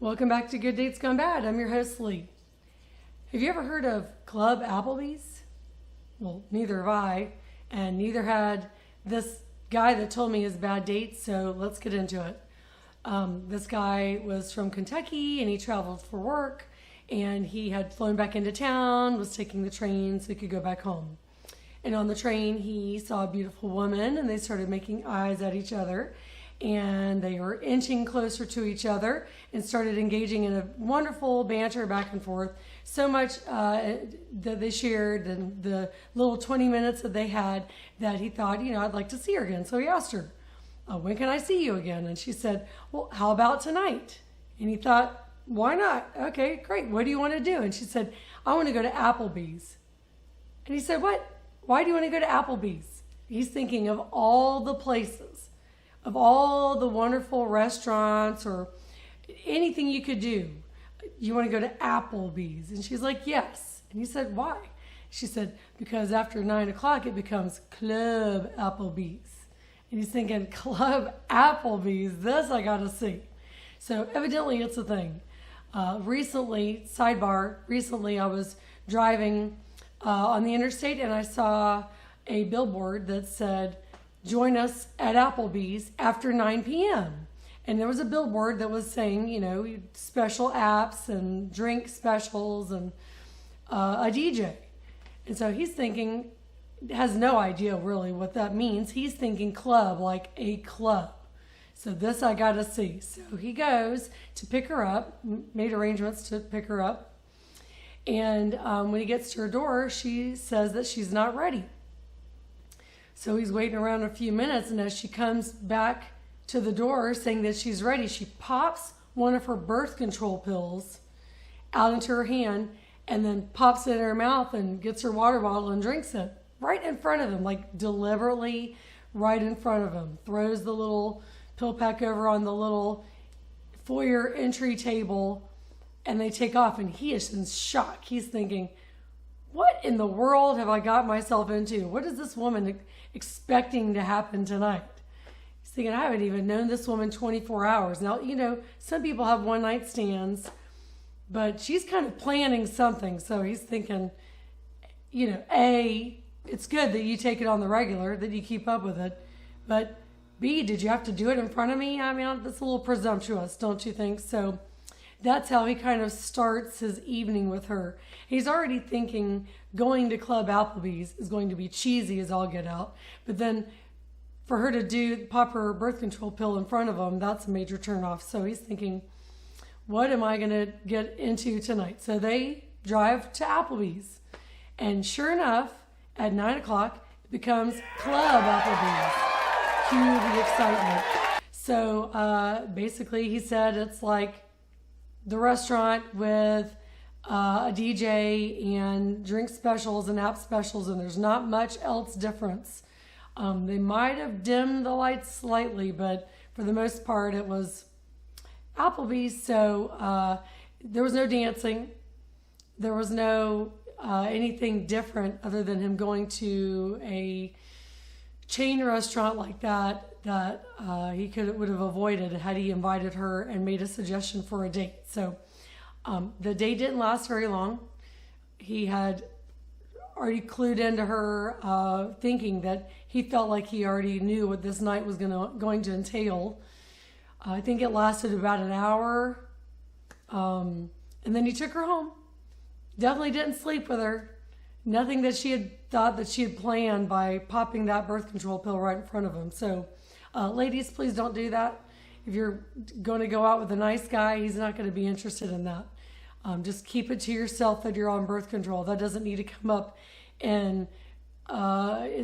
Welcome back to Good Dates Gone Bad. I'm your host, Lee. Have you ever heard of Club Applebee's? Well, neither have I, and neither had this guy that told me his bad dates, so let's get into it. This guy was from Kentucky, and he traveled for work, and he had flown back into town, was taking the train so he could go back home. And on the train, he saw a beautiful woman, and they started making eyes at each other. And they were inching closer to each other and started engaging in a wonderful banter back and forth. So much that they shared and the little 20 minutes that they had that he thought, I'd like to see her again. So he asked her, when can I see you again? And she said, well, how about tonight? And he thought, why not? Okay, great. What do you want to do? And she said, I want to go to Applebee's. And he said, what? Why do you want to go to Applebee's? He's thinking of all the places, of all the wonderful restaurants or anything you could do. You want to go to Applebee's? And she's like, yes. And he said, why? She said, because after 9 o'clock, it becomes Club Applebee's. And he's thinking, Club Applebee's, this I got to see. So evidently it's a thing. Recently I was driving on the interstate and I saw a billboard that said, join us at Applebee's after 9 p.m. And there was a billboard that was saying, special apps and drink specials and a DJ. And so he's thinking, has no idea really what that means. He's thinking club, like a club. So this I got to see. So he goes to pick her up, made arrangements to pick her up. And when he gets to her door, she says that she's not ready. So he's waiting around a few minutes, and as she comes back to the door saying that she's ready, she pops one of her birth control pills out into her hand and then pops it in her mouth and gets her water bottle and drinks it right in front of him, like deliberately right in front of him. Throws the little pill pack over on the little foyer entry table, and they take off, and he is in shock. He's thinking, what in the world have I got myself into? What is this woman expecting to happen tonight? He's thinking, I haven't even known this woman 24 hours. Now, some people have one-night stands, but she's kind of planning something. So he's thinking, A, it's good that you take it on the regular, that you keep up with it. But B, did you have to do it in front of me? I mean, that's a little presumptuous, don't you think? So that's how he kind of starts his evening with her. He's already thinking going to Club Applebee's is going to be cheesy as all get out. But then for her to pop her birth control pill in front of him, that's a major turnoff. So he's thinking, what am I going to get into tonight? So they drive to Applebee's. And sure enough, at 9 o'clock, it becomes Club Applebee's. Cue the excitement. So basically he said it's like the restaurant with a DJ and drink specials and app specials, and there's not much else difference. They might have dimmed the lights slightly, but for the most part it was Applebee's. So there was no dancing. There was no anything different other than him going to a chain restaurant like that he would have avoided had he invited her and made a suggestion for a date. So the date didn't last very long. He had already clued into her, thinking that he felt like he already knew what this night was going to entail. I think it lasted about an hour, and then he took her home. Definitely didn't sleep with her. Nothing that she had thought that she had planned by popping that birth control pill right in front of him. So, ladies, please don't do that. If you're going to go out with a nice guy, he's not going to be interested in that. Just keep it to yourself that you're on birth control. That doesn't need to come up in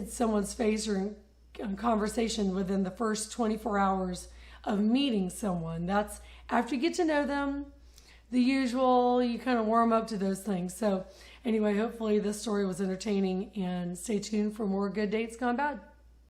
someone's face or in conversation within the first 24 hours of meeting someone. That's after you get to know them, the usual, you kind of warm up to those things. So anyway, hopefully this story was entertaining, and stay tuned for more Good Dates Gone Bad.